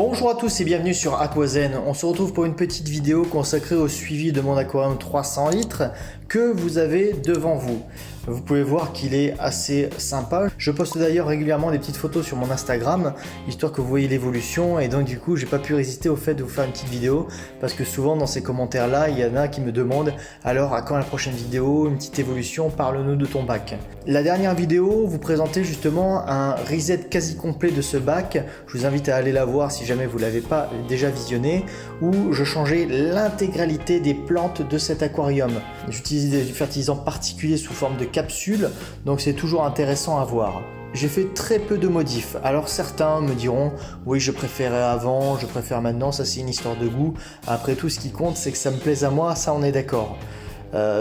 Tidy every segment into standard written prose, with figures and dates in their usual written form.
Bonjour à tous et bienvenue sur Aquazen. On se retrouve pour une petite vidéo consacrée au suivi de mon aquarium 300 litres que vous avez devant vous. Vous pouvez voir qu'il est assez sympa. Je poste d'ailleurs régulièrement des petites photos sur mon Instagram, histoire que vous voyez l'évolution, et donc du coup j'ai pas pu résister au fait de vous faire une petite vidéo, parce que souvent dans ces commentaires là, il y en a qui me demandent alors à quand la prochaine vidéo, une petite évolution, parle-nous de ton bac. La dernière vidéo vous présentait justement un reset quasi complet de ce bac. Je vous invite à aller la voir si jamais vous l'avez pas déjà visionné, où je changeais l'intégralité des plantes de cet aquarium. J'utilisais des fertilisants particuliers sous forme de capsules, donc c'est toujours intéressant à voir. J'ai fait très peu de modifs. Alors certains me diront oui, je préférais avant, je préfère maintenant, ça c'est une histoire de goût. Après tout, ce qui compte c'est que ça me plaise à moi, ça on est d'accord.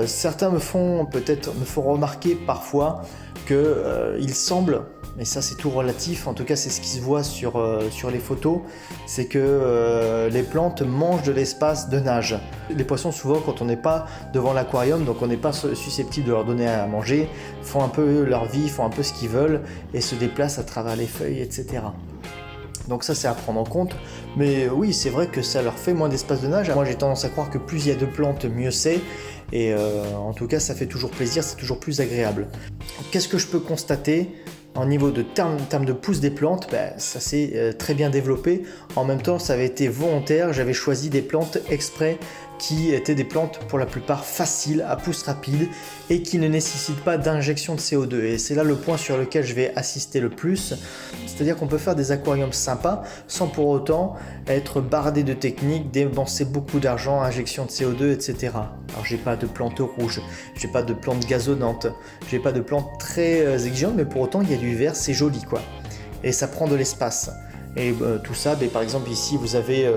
Certains me font remarquer parfois que il semble, mais ça c'est tout relatif, en tout cas c'est ce qui se voit sur les photos, c'est que les plantes mangent de l'espace de nage. Les poissons, souvent quand on n'est pas devant l'aquarium, donc on n'est pas susceptible de leur donner à manger, font un peu leur vie, font un peu ce qu'ils veulent et se déplacent à travers les feuilles, etc. Donc ça c'est à prendre en compte, mais oui c'est vrai que ça leur fait moins d'espace de nage. Moi j'ai tendance à croire que plus il y a de plantes, mieux c'est, et en tout cas ça fait toujours plaisir, c'est toujours plus agréable. Qu'est-ce que je peux constater ? En niveau de termes de pousse des plantes, ça s'est très bien développé. En même temps, ça avait été volontaire. J'avais choisi des plantes exprès qui étaient des plantes pour la plupart faciles, à pousse rapide et qui ne nécessitent pas d'injection de CO2. Et c'est là le point sur lequel je vais assister le plus. C'est-à-dire qu'on peut faire des aquariums sympas sans pour autant être bardé de techniques, dépenser beaucoup d'argent, injection de CO2, etc. Alors j'ai pas de plantes rouges, j'ai pas de plantes gazonnantes, j'ai pas de plantes très exigeantes, mais pour autant il y a du vert, c'est joli quoi. Et ça prend de l'espace. Et tout ça, par exemple ici vous avez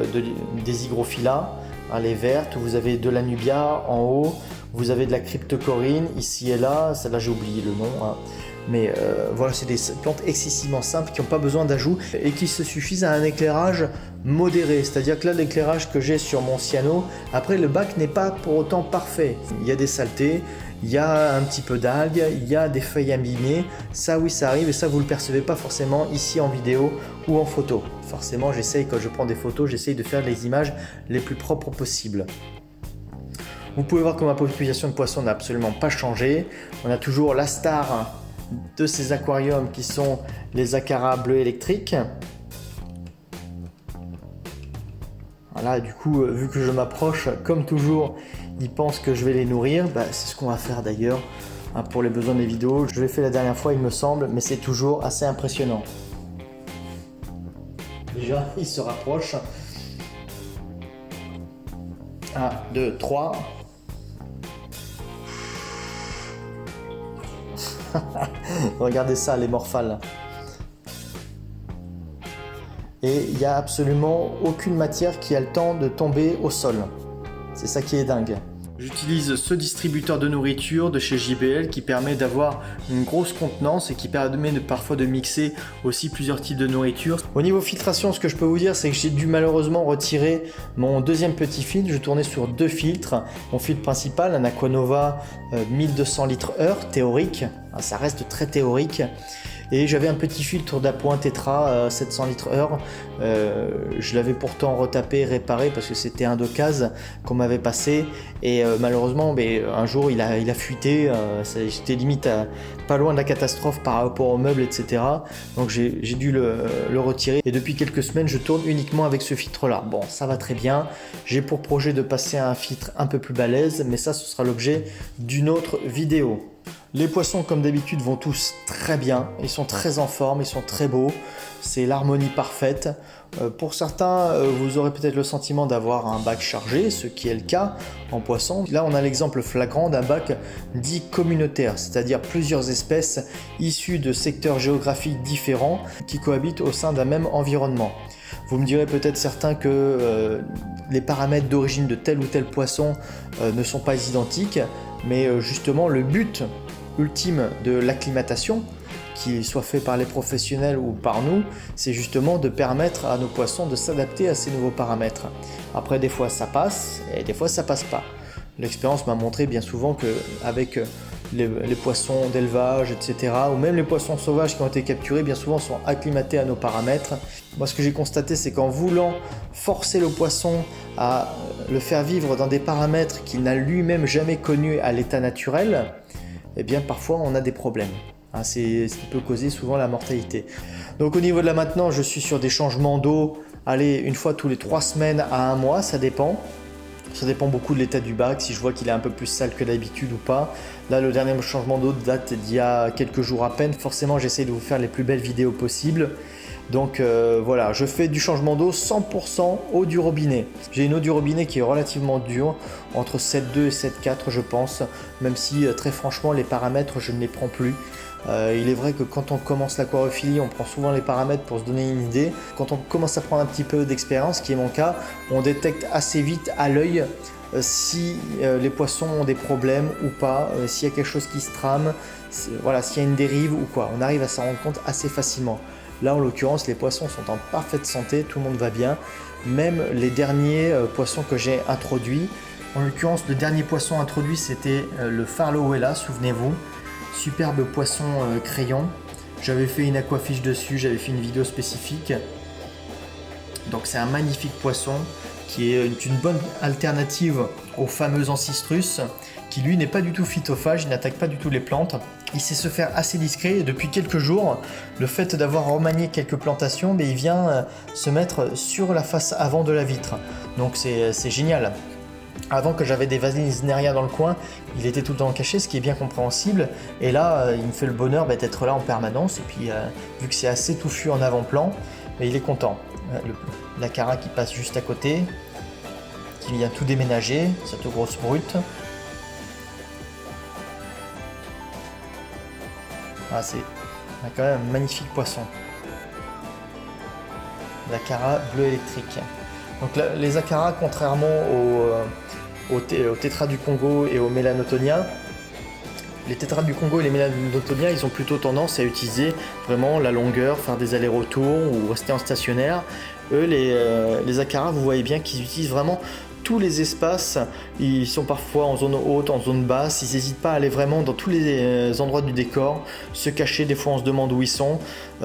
des hygrophila, les vertes, vous avez de la nubia en haut, vous avez de la cryptocorine ici et là, celle-là j'ai oublié le nom, hein. Mais voilà, c'est des plantes excessivement simples qui n'ont pas besoin d'ajout et qui se suffisent à un éclairage modéré. C'est-à-dire que là, l'éclairage que j'ai sur mon cyano, après le bac n'est pas pour autant parfait. Il y a des saletés, il y a un petit peu d'algues, il y a des feuilles abîmées. Ça oui, ça arrive et ça vous ne le percevez pas forcément ici en vidéo ou en photo. Forcément, j'essaye, quand je prends des photos, j'essaye de faire les images les plus propres possibles. Vous pouvez voir que ma population de poissons n'a absolument pas changé. On a toujours la star de ces aquariums qui sont les acaras bleus électriques. Voilà, du coup, vu que je m'approche, comme toujours, ils pensent que je vais les nourrir. C'est ce qu'on va faire d'ailleurs pour les besoins des vidéos. Je l'ai fait la dernière fois, il me semble, mais c'est toujours assez impressionnant. Déjà, ils se rapprochent. 1, 2, 3. Regardez ça, les morphales. Et il n'y a absolument aucune matière qui a le temps de tomber au sol. C'est ça qui est dingue. J'utilise ce distributeur de nourriture de chez JBL qui permet d'avoir une grosse contenance et qui permet parfois de mixer aussi plusieurs types de nourriture. Au niveau filtration, ce que je peux vous dire, c'est que j'ai dû malheureusement retirer mon deuxième petit filtre. Je tournais sur 2 filtres. Mon filtre principal, un Aquanova 1200 litres heure, théorique. Ça reste très théorique. Et j'avais un petit filtre d'appoint Tetra 700 litres heure. Je l'avais pourtant retapé, réparé parce que c'était un d'occasion qu'on m'avait passé. Et malheureusement, un jour il a fuité. J'étais limite pas loin de la catastrophe par rapport aux meubles, etc. Donc j'ai dû le retirer. Et depuis quelques semaines, je tourne uniquement avec ce filtre-là. Bon, ça va très bien. J'ai pour projet de passer à un filtre un peu plus balèze, mais ça, ce sera l'objet d'une autre vidéo. Les poissons, comme d'habitude, vont tous très bien. Ils sont très en forme, ils sont très beaux. C'est l'harmonie parfaite. Pour certains, vous aurez peut-être le sentiment d'avoir un bac chargé, ce qui est le cas en poisson. Là, on a l'exemple flagrant d'un bac dit communautaire, c'est-à-dire plusieurs espèces issues de secteurs géographiques différents qui cohabitent au sein d'un même environnement. Vous me direz peut-être certains que les paramètres d'origine de tel ou tel poisson ne sont pas identiques, mais justement le but ultime de l'acclimatation, qu'il soit fait par les professionnels ou par nous, c'est justement de permettre à nos poissons de s'adapter à ces nouveaux paramètres. Après, des fois ça passe et des fois ça passe pas. L'expérience m'a montré bien souvent qu'avec les poissons d'élevage, etc. ou même les poissons sauvages qui ont été capturés, bien souvent sont acclimatés à nos paramètres. Moi, ce que j'ai constaté, c'est qu'en voulant forcer le poisson à le faire vivre dans des paramètres qu'il n'a lui-même jamais connus à l'état naturel, eh bien parfois on a des problèmes. C'est ce qui peut causer souvent la mortalité. Donc au niveau de la maintenance, je suis sur des changements d'eau, allez, une fois tous les 3 semaines à 1 mois, ça dépend. Ça dépend beaucoup de l'état du bac, si je vois qu'il est un peu plus sale que d'habitude ou pas. Là, le dernier changement d'eau date d'il y a quelques jours à peine. Forcément, j'essaie de vous faire les plus belles vidéos possibles. Donc voilà, je fais du changement d'eau 100% eau du robinet. J'ai une eau du robinet qui est relativement dure, entre 7,2 et 7,4 je pense, même si très franchement les paramètres je ne les prends plus. Il est vrai que quand on commence l'aquariophilie, on prend souvent les paramètres pour se donner une idée. Quand on commence à prendre un petit peu d'expérience, qui est mon cas, on détecte assez vite à l'œil si les poissons ont des problèmes ou pas, s'il y a quelque chose qui se trame, voilà, s'il y a une dérive ou quoi. On arrive à s'en rendre compte assez facilement. Là, en l'occurrence, les poissons sont en parfaite santé, tout le monde va bien. Même les derniers poissons que j'ai introduits. En l'occurrence, le dernier poisson introduit, c'était le Farlowella, souvenez-vous. Superbe poisson crayon. J'avais fait une aquafiche dessus, j'avais fait une vidéo spécifique. Donc c'est un magnifique poisson qui est une bonne alternative au fameux Ancistrus, qui lui n'est pas du tout phytophage, il n'attaque pas du tout les plantes. Il sait se faire assez discret et depuis quelques jours, le fait d'avoir remanié quelques plantations, il vient se mettre sur la face avant de la vitre. Donc c'est génial. Avant que j'avais des Vallisneria dans le coin, il était tout le temps caché, ce qui est bien compréhensible. Et là, il me fait le bonheur d'être là en permanence. Et puis, vu que c'est assez touffu en avant-plan, il est content. L'Acara qui passe juste à côté, qui vient tout déménager, cette grosse brute. C'est quand même un magnifique poisson. L'Acara bleu électrique. Donc là, les Acara, contrairement au tétra du Congo et au Melanotonia, les tétras du Congo et les Melanotonia, ils ont plutôt tendance à utiliser vraiment la longueur, faire des allers-retours ou rester en stationnaire. Eux, les Acara, vous voyez bien qu'ils utilisent vraiment tous les espaces. Ils sont parfois en zone haute, en zone basse. Ils n'hésitent pas à aller vraiment dans tous les endroits du décor, se cacher. Des fois, on se demande où ils sont.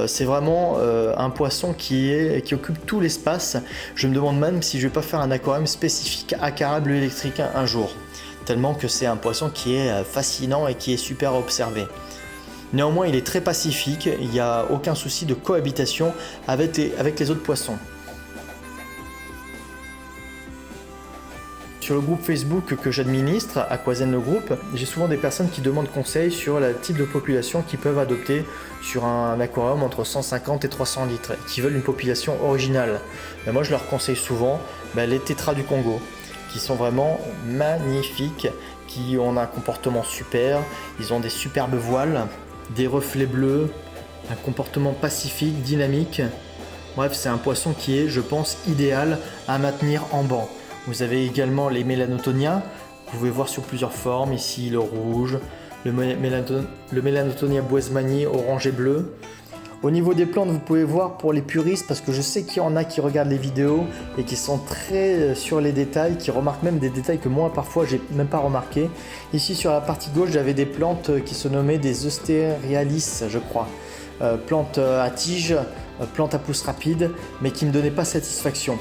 C'est vraiment un poisson qui occupe tout l'espace. Je me demande même si je vais pas faire un aquarium spécifique Acara bleu électrique un jour. Tellement que c'est un poisson qui est fascinant et qui est super à observer. Néanmoins, il est très pacifique. Il n'y a aucun souci de cohabitation avec les autres poissons. Sur le groupe Facebook que j'administre, Aquazen le groupe, j'ai souvent des personnes qui demandent conseil sur le type de population qu'ils peuvent adopter sur un aquarium entre 150 et 300 litres, qui veulent une population originale. Mais moi je leur conseille souvent les tétras du Congo, qui sont vraiment magnifiques, qui ont un comportement super, ils ont des superbes voiles, des reflets bleus, un comportement pacifique, dynamique. Bref, c'est un poisson qui est, je pense, idéal à maintenir en banc. Vous avez également les Melanotonia, vous pouvez voir sur plusieurs formes, ici le rouge, le Melanotonia boismani orange et bleu. Au niveau des plantes, vous pouvez voir pour les puristes, parce que je sais qu'il y en a qui regardent les vidéos et qui sont très sur les détails, qui remarquent même des détails que moi parfois j'ai même pas remarqué. Ici sur la partie gauche, j'avais des plantes qui se nommaient des Eusterialis, je crois. Plantes à tiges, plantes à pousse rapide, mais qui ne me donnaient pas satisfaction.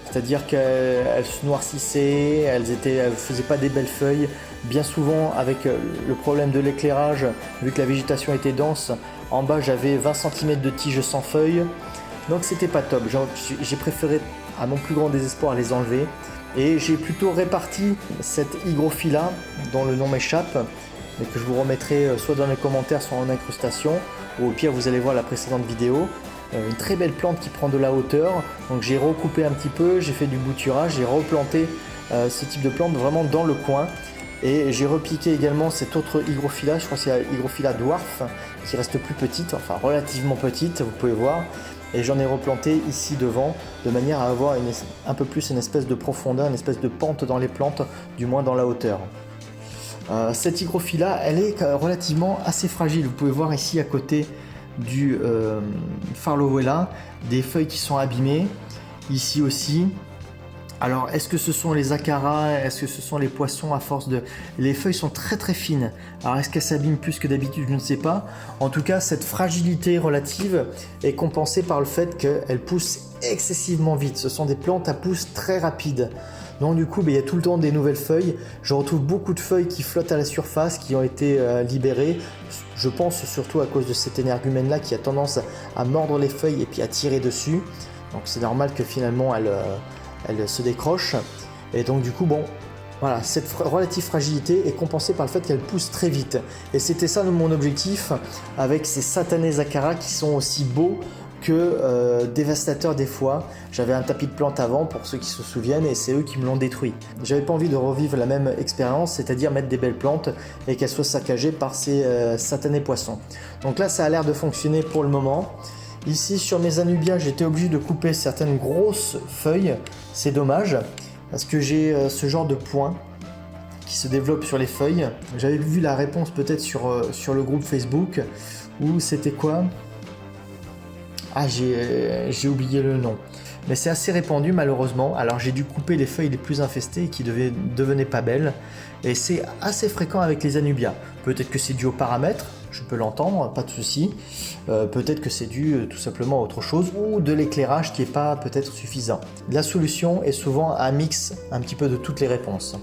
C'est-à-dire qu'elles se noircissaient, elles ne faisaient pas des belles feuilles. Bien souvent, avec le problème de l'éclairage, vu que la végétation était dense, en bas j'avais 20 cm de tiges sans feuilles. Donc c'était pas top. J'ai préféré, à mon plus grand désespoir, les enlever. Et j'ai plutôt réparti cette hygrophila, dont le nom m'échappe, mais que je vous remettrai soit dans les commentaires, soit en incrustation. Ou au pire, vous allez voir la précédente vidéo. Une très belle plante qui prend de la hauteur, donc j'ai recoupé un petit peu, j'ai fait du bouturage, j'ai replanté ce type de plante vraiment dans le coin et j'ai repiqué également cette autre hygrophila, je crois que c'est la hygrophila dwarf qui reste plus petite, enfin relativement petite, vous pouvez voir, et j'en ai replanté ici devant de manière à avoir un peu plus une espèce de profondeur, une espèce de pente dans les plantes, du moins dans la hauteur. Cette hygrophila, elle est relativement assez fragile, vous pouvez voir ici à côté du Farlowella, des feuilles qui sont abîmées, ici aussi, Alors, est-ce que ce sont les acaras? Est-ce que ce sont les poissons à force de... Les feuilles sont très très fines. Alors, est-ce qu'elles s'abîment plus que d'habitude? Je ne sais pas. En tout cas, cette fragilité relative est compensée par le fait qu'elles poussent excessivement vite. Ce sont des plantes à pousse très rapide. Donc du coup, il y a tout le temps des nouvelles feuilles. Je retrouve beaucoup de feuilles qui flottent à la surface, qui ont été libérées. Je pense surtout à cause de cet énergumène-là qui a tendance à mordre les feuilles et puis à tirer dessus. Donc c'est normal que finalement elle se décroche. Et donc du coup, bon, voilà, cette relative fragilité est compensée par le fait qu'elle pousse très vite. Et c'était ça mon objectif avec ces satanés acaras qui sont aussi beaux que dévastateurs des fois. J'avais un tapis de plantes avant pour ceux qui se souviennent et c'est eux qui me l'ont détruit. J'avais pas envie de revivre la même expérience, c'est-à-dire mettre des belles plantes et qu'elles soient saccagées par ces satanés poissons. Donc là ça a l'air de fonctionner pour le moment. Ici sur mes anubias j'étais obligé de couper certaines grosses feuilles, c'est dommage parce que j'ai ce genre de points qui se développent sur les feuilles. J'avais vu la réponse peut-être sur le groupe Facebook où c'était quoi? Ah, j'ai oublié le nom. Mais c'est assez répandu malheureusement. Alors j'ai dû couper les feuilles les plus infestées et qui devenaient pas belles. Et c'est assez fréquent avec les anubias. Peut-être que c'est dû aux paramètres, je peux l'entendre, pas de souci. Peut-être que c'est dû tout simplement à autre chose ou de l'éclairage qui n'est pas peut-être suffisant. La solution est souvent un mix un petit peu de toutes les réponses.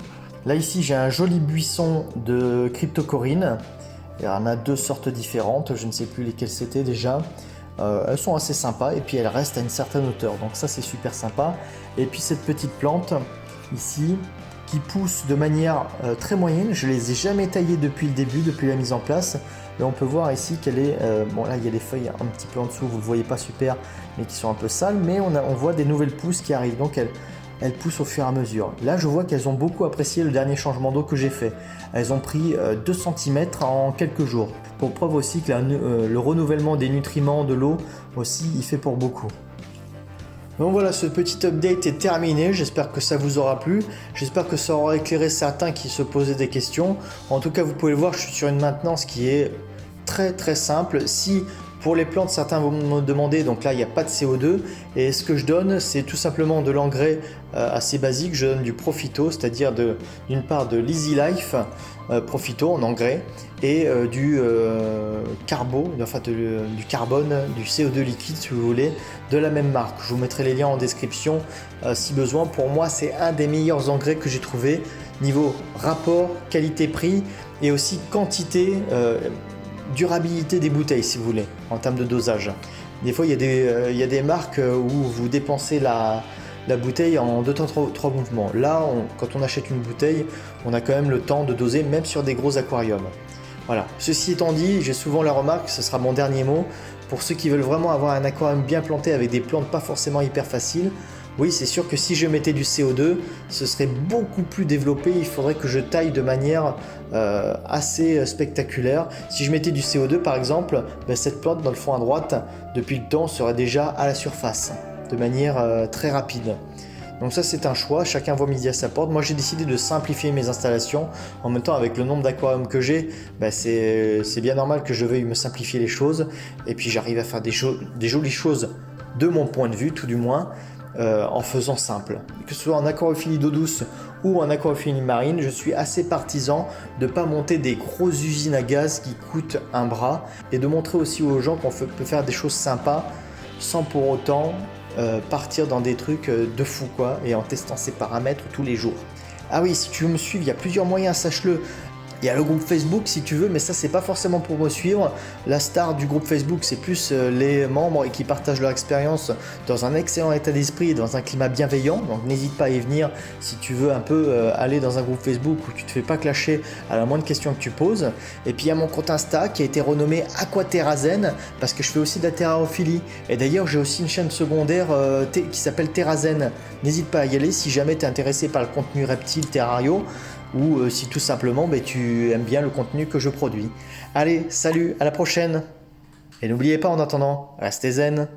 Là ici j'ai un joli buisson de cryptocorine. Il y en a deux sortes différentes, je ne sais plus lesquelles c'était déjà. Elles sont assez sympas et puis elles restent à une certaine hauteur, donc ça c'est super sympa. Et puis cette petite plante ici qui pousse de manière très moyenne, je les ai jamais taillées depuis le début, depuis la mise en place, et on peut voir ici qu'elle est, bon là il y a les feuilles un petit peu en dessous, vous ne le voyez pas super, mais qui sont un peu sales, mais on voit des nouvelles pousses qui arrivent, donc elles poussent au fur et à mesure. Là je vois qu'elles ont beaucoup apprécié le dernier changement d'eau que j'ai fait. Elles ont pris 2 cm en quelques jours. Pour preuve aussi que le renouvellement des nutriments de l'eau aussi il fait pour beaucoup. Donc voilà, ce petit update est terminé, j'espère que ça vous aura plu, j'espère que ça aura éclairé certains qui se posaient des questions. En tout cas vous pouvez le voir, je suis sur une maintenance qui est très très simple. Si pour les plantes, certains vont me demander, donc là il n'y a pas de CO2 et ce que je donne c'est tout simplement de l'engrais assez basique. Je donne du Profito, c'est-à-dire d'une part de l'Easy Life Profito en engrais et du carbone, du CO2 liquide si vous voulez, de la même marque. Je vous mettrai les liens en description si besoin. Pour moi c'est un des meilleurs engrais que j'ai trouvé niveau rapport qualité-prix et aussi quantité, durabilité des bouteilles si vous voulez en termes de dosage. Des fois il y a des marques où vous dépensez la bouteille en 2 temps 3 mouvements. Là quand on achète une bouteille on a quand même le temps de doser même sur des gros aquariums. Voilà, ceci étant dit, j'ai souvent la remarque, ce sera mon dernier mot, pour ceux qui veulent vraiment avoir un aquarium bien planté avec des plantes pas forcément hyper faciles. Oui, c'est sûr que si je mettais du CO2, ce serait beaucoup plus développé, il faudrait que je taille de manière assez spectaculaire. Si je mettais du CO2 par exemple, cette plante dans le fond à droite, depuis le temps, serait déjà à la surface, de manière très rapide. Donc ça c'est un choix, chacun voit midi à sa porte. Moi j'ai décidé de simplifier mes installations. En même temps avec le nombre d'aquariums que j'ai, c'est bien normal que je veuille me simplifier les choses. Et puis j'arrive à faire des jolies choses de mon point de vue tout du moins. En faisant simple. Que ce soit en aquariophilie d'eau douce ou en aquariophilie marine, je suis assez partisan de ne pas monter des grosses usines à gaz qui coûtent un bras et de montrer aussi aux gens qu'on peut faire des choses sympas sans pour autant partir dans des trucs de fou quoi, et en testant ses paramètres tous les jours. Ah oui, si tu veux me suivre, il y a plusieurs moyens, sache-le. Il y a le groupe Facebook si tu veux, mais ça c'est pas forcément pour me suivre. La star du groupe Facebook c'est plus les membres et qui partagent leur expérience dans un excellent état d'esprit et dans un climat bienveillant. Donc n'hésite pas à y venir si tu veux un peu aller dans un groupe Facebook où tu te fais pas clasher à la moindre question que tu poses. Et puis il y a mon compte Insta qui a été renommé Aquaterrazen parce que je fais aussi de la terraophilie. Et d'ailleurs j'ai aussi une chaîne secondaire qui s'appelle Terrazen. N'hésite pas à y aller si jamais tu es intéressé par le contenu reptile terrario, ou si tout simplement tu aimes bien le contenu que je produis. Allez, salut, à la prochaine. Et n'oubliez pas en attendant, restez zen.